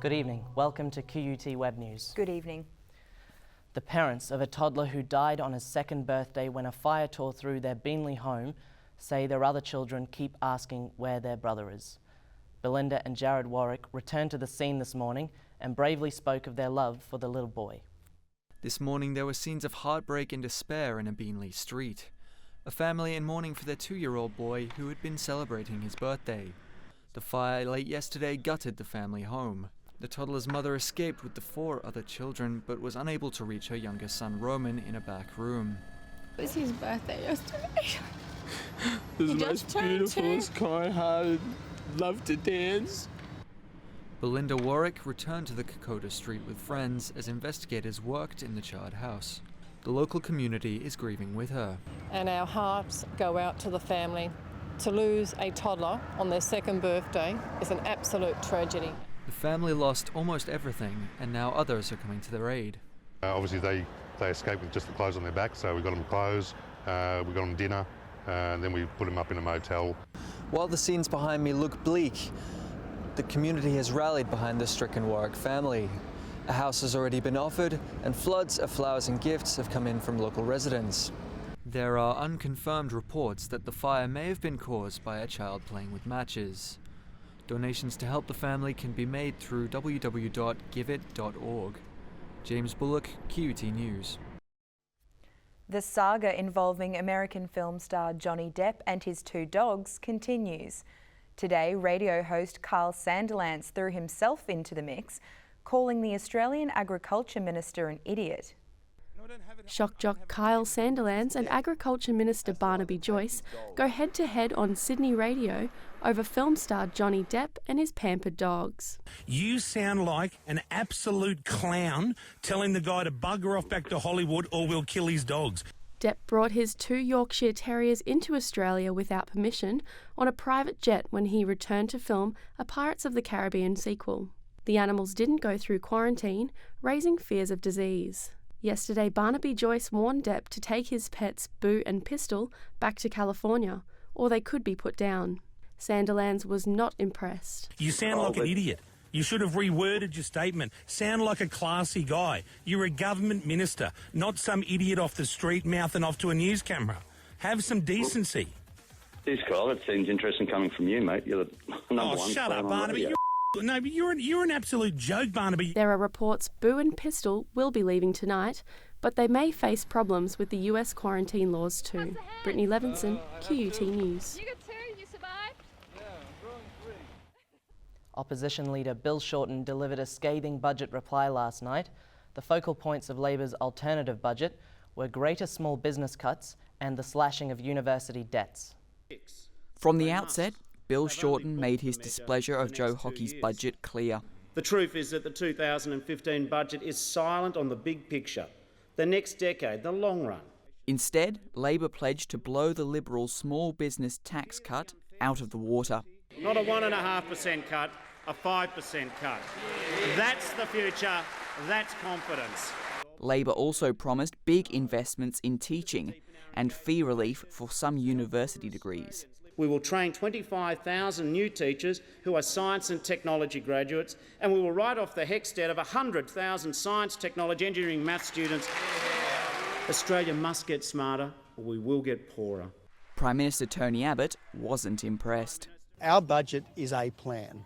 Good evening. Welcome to QUT Web News. Good evening. The parents of a toddler who died on his second birthday when a fire tore through their Beenleigh home say their other children keep asking where their brother is. Belinda and Jared Warwick returned to the scene this morning and bravely spoke of their love for the little boy. This morning there were scenes of heartbreak and despair in a Beenleigh street. A family in mourning for their 2-year-old boy who had been celebrating his birthday. The fire late yesterday gutted the family home. The toddler's mother escaped with the 4 other children, but was unable to reach her youngest son Roman in a back room. It was his birthday yesterday. He was the most beautiful, kind-hearted, loved to dance. Belinda Warwick returned to the Kokoda Street with friends as investigators worked in the charred house. The local community is grieving with her. And our hearts go out to the family. To lose a toddler on their second birthday is an absolute tragedy. The family lost almost everything, and now others are coming to their aid. Obviously they escaped with just the clothes on their back, so we got them clothes, we got them dinner, and then we put them up in a motel. While the scenes behind me look bleak, the community has rallied behind the stricken Warwick family. A house has already been offered, and floods of flowers and gifts have come in from local residents. There are unconfirmed reports that the fire may have been caused by a child playing with matches. Donations to help the family can be made through www.giveit.org. James Bullock, QUT News. The saga involving American film star Johnny Depp and his 2 dogs continues. Today, radio host Carl Sandilands threw himself into the mix, calling the Australian Agriculture Minister an idiot. Shock jock Kyle Sandilands and Agriculture Minister Barnaby Joyce go head-to-head on Sydney radio over film star Johnny Depp and his pampered dogs. You sound like an absolute clown telling the guy to bugger off back to Hollywood or we'll kill his dogs. Depp brought his 2 Yorkshire Terriers into Australia without permission on a private jet when he returned to film a Pirates of the Caribbean sequel. The animals didn't go through quarantine, raising fears of disease. Yesterday, Barnaby Joyce warned Depp to take his pets Boo and Pistol back to California, or they could be put down. Sandilands was not impressed. You sound like an idiot. You should have reworded your statement. Sound like a classy guy. You're a government minister, not some idiot off the street mouthing off to a news camera. Have some decency. This Kyle, that seems interesting coming from you, mate. You're the number one. Oh, shut up, Barnaby. No, but you're an absolute joke, Barnaby. There are reports Boo and Pistol will be leaving tonight, but they may face problems with the US quarantine laws too. Brittany Levinson, QUT News. You got 2, you survived? Opposition leader Bill Shorten delivered a scathing budget reply last night. The focal points of Labor's alternative budget were greater small business cuts and the slashing of university debts. From the outset, Bill Shorten made his displeasure of Joe Hockey's budget clear. The truth is that the 2015 budget is silent on the big picture, the next decade, the long run. Instead, Labor pledged to blow the Liberals' small business tax cut out of the water. Not a 1.5% cut, a 5% cut. That's the future, that's confidence. Labor also promised big investments in teaching and fee relief for some university degrees. We will train 25,000 new teachers who are science and technology graduates, and we will write off the HECS debt of 100,000 science, technology, engineering, maths students. Australia must get smarter, or we will get poorer. Prime Minister Tony Abbott wasn't impressed. Our budget is a plan.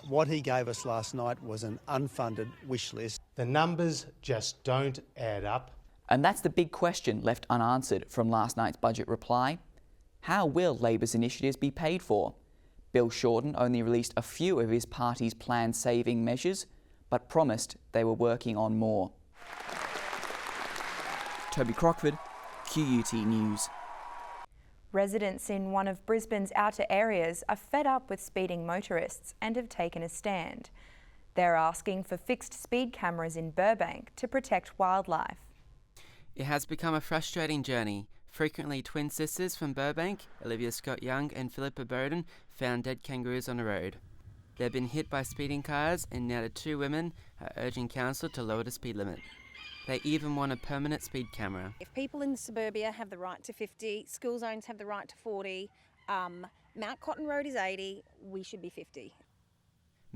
What he gave us last night was an unfunded wish list. The numbers just don't add up. And that's the big question left unanswered from last night's budget reply. How will Labor's initiatives be paid for? Bill Shorten only released a few of his party's planned saving measures, but promised they were working on more. Toby Crockford, QUT News. Residents in one of Brisbane's outer areas are fed up with speeding motorists and have taken a stand. They're asking for fixed speed cameras in Burbank to protect wildlife. It has become a frustrating journey. Frequently, twin sisters from Burbank, Olivia Scott Young and Philippa Bowden, found dead kangaroos on the road. They've been hit by speeding cars, and now the 2 women are urging council to lower the speed limit. They even want a permanent speed camera. If people in the suburbia have the right to 50, school zones have the right to 40, Mount Cotton Road is 80, we should be 50.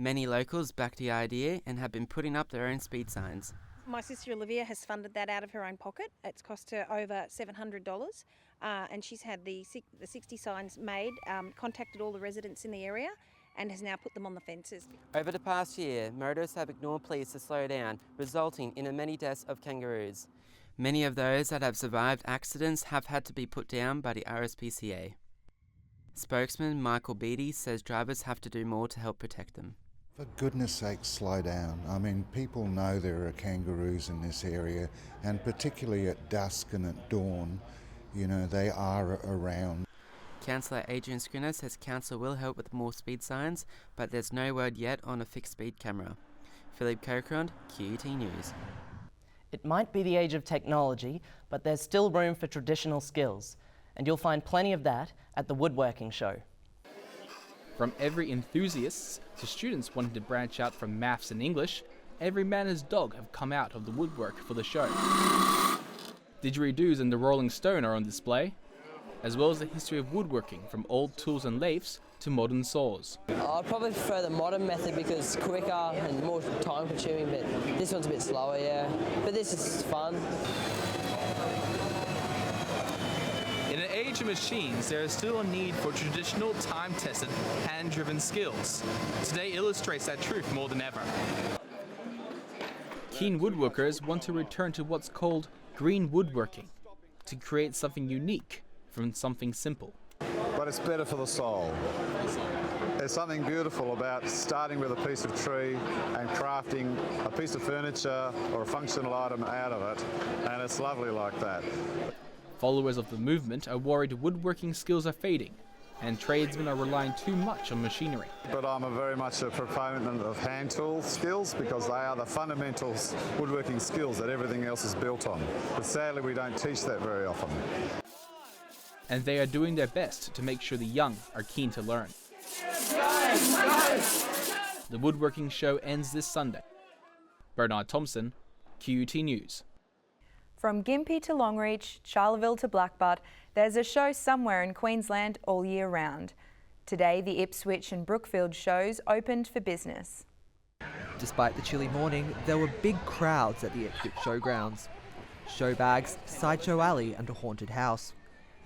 Many locals backed the idea and have been putting up their own speed signs. My sister Olivia has funded that out of her own pocket. It's cost her over $700, and she's had the 60 signs made, contacted all the residents in the area, and has now put them on the fences. Over the past year, motorists have ignored police to slow down, resulting in the many deaths of kangaroos. Many of those that have survived accidents have had to be put down by the RSPCA. Spokesman Michael Beattie says drivers have to do more to help protect them. For goodness sake, slow down. I mean, people know there are kangaroos in this area, and particularly at dusk and at dawn, you know, they are around. Councillor Adrian Skinner says council will help with more speed signs, but there's no word yet on a fixed speed camera. Philip Cochran, QUT News. It might be the age of technology, but there's still room for traditional skills, and you'll find plenty of that at the Woodworking Show. From every enthusiast to students wanting to branch out from maths and English, every man and his dog have come out of the woodwork for the show. Didgeridoos and the Rolling Stone are on display, as well as the history of woodworking from old tools and lathes to modern saws. I'd probably prefer the modern method because it's quicker and more time consuming, but this one's a bit slower, yeah. But this is fun. In an age of machines, there is still a need for traditional, time-tested, hand-driven skills. Today illustrates that truth more than ever. Keen woodworkers want to return to what's called green woodworking, to create something unique from something simple. But it's better for the soul. There's something beautiful about starting with a piece of tree and crafting a piece of furniture or a functional item out of it, and it's lovely like that. Followers of the movement are worried woodworking skills are fading, and tradesmen are relying too much on machinery. But I'm very much a proponent of hand tool skills because they are the fundamental woodworking skills that everything else is built on. But sadly, we don't teach that very often. And they are doing their best to make sure the young are keen to learn. The Woodworking Show ends this Sunday. Bernard Thompson, QUT News. From Gympie to Longreach, Charleville to Blackbutt, there's a show somewhere in Queensland all year round. Today, the Ipswich and Brookfield shows opened for business. Despite the chilly morning, there were big crowds at the Ipswich showgrounds. Show bags, sideshow alley and a haunted house.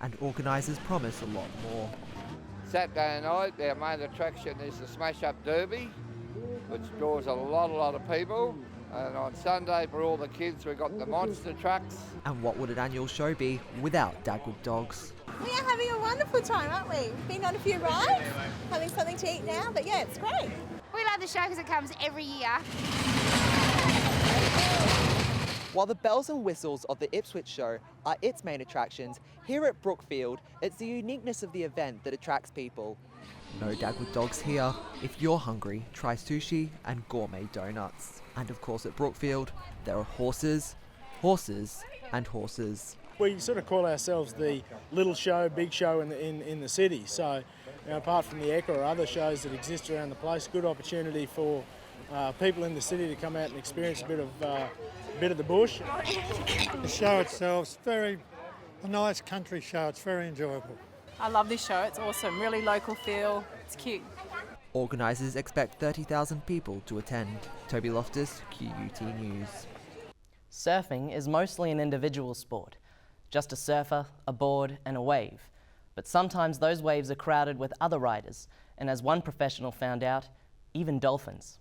And organisers promise a lot more. Saturday night, our main attraction is the Smash Up Derby, which draws a lot of people. And on Sunday, for all the kids, we've got the monster trucks. And what would an annual show be without Dagwood dogs? We are having a wonderful time, aren't we? Been on a few rides, having something to eat now, but yeah, it's great. We love the show because it comes every year. While the bells and whistles of the Ipswich show are its main attractions, here at Brookfield, it's the uniqueness of the event that attracts people. No Dagwood dogs here. If you're hungry, try sushi and gourmet donuts. And of course at Brookfield, there are horses, horses and horses. We sort of call ourselves the little show, big show in the city. So apart from the ECA or other shows that exist around the place, good opportunity for people in the city to come out and experience a bit of the bush. The show itself's a nice country show. It's very enjoyable. I love this show. It's awesome. Really local feel. It's cute. Organisers expect 30,000 people to attend. Toby Loftus, QUT News. Surfing is mostly an individual sport. Just a surfer, a board and a wave. But sometimes those waves are crowded with other riders, and as one professional found out, even dolphins.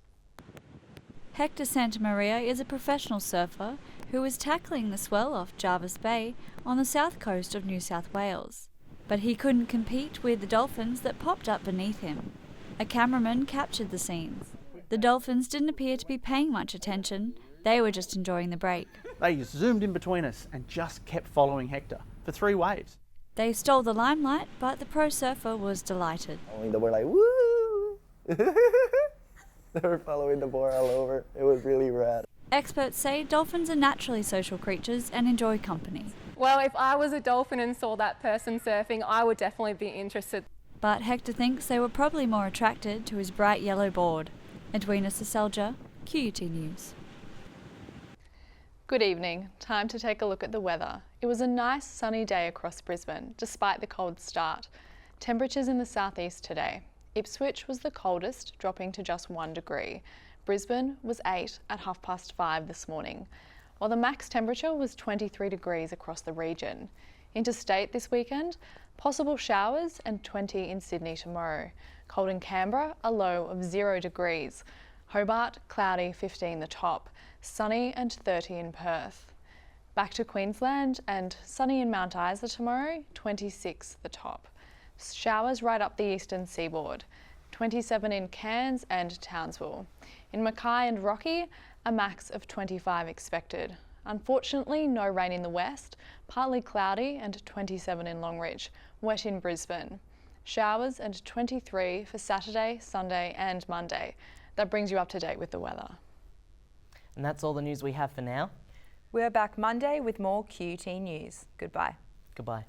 Hector Santamaria is a professional surfer who is tackling the swell off Jervis Bay on the south coast of New South Wales. But he couldn't compete with the dolphins that popped up beneath him. A cameraman captured the scenes. The dolphins didn't appear to be paying much attention. They were just enjoying the break. They zoomed in between us and just kept following Hector for 3 waves. They stole the limelight, but the pro surfer was delighted. They were like, woo! They were following the board all over. It was really rad. Experts say dolphins are naturally social creatures and enjoy company. Well, if I was a dolphin and saw that person surfing, I would definitely be interested. But Hector thinks they were probably more attracted to his bright yellow board. Edwina Saselja, QUT News. Good evening. Time to take a look at the weather. It was a nice sunny day across Brisbane, despite the cold start. Temperatures in the southeast today. Ipswich was the coldest, dropping to just 1 degree. Brisbane was 8 at 5:30 this morning, while the max temperature was 23 degrees across the region. Interstate this weekend, possible showers and 20 in Sydney tomorrow. Cold in Canberra, a low of 0 degrees. Hobart, cloudy, 15 the top. Sunny and 30 in Perth. Back to Queensland and sunny in Mount Isa tomorrow, 26 the top. Showers right up the eastern seaboard. 27 in Cairns and Townsville. In Mackay and Rocky, a max of 25 expected. Unfortunately, no rain in the west, partly cloudy and 27 in Longreach, wet in Brisbane. Showers and 23 for Saturday, Sunday and Monday. That brings you up to date with the weather. And that's all the news we have for now. We're back Monday with more QUT news. Goodbye. Goodbye.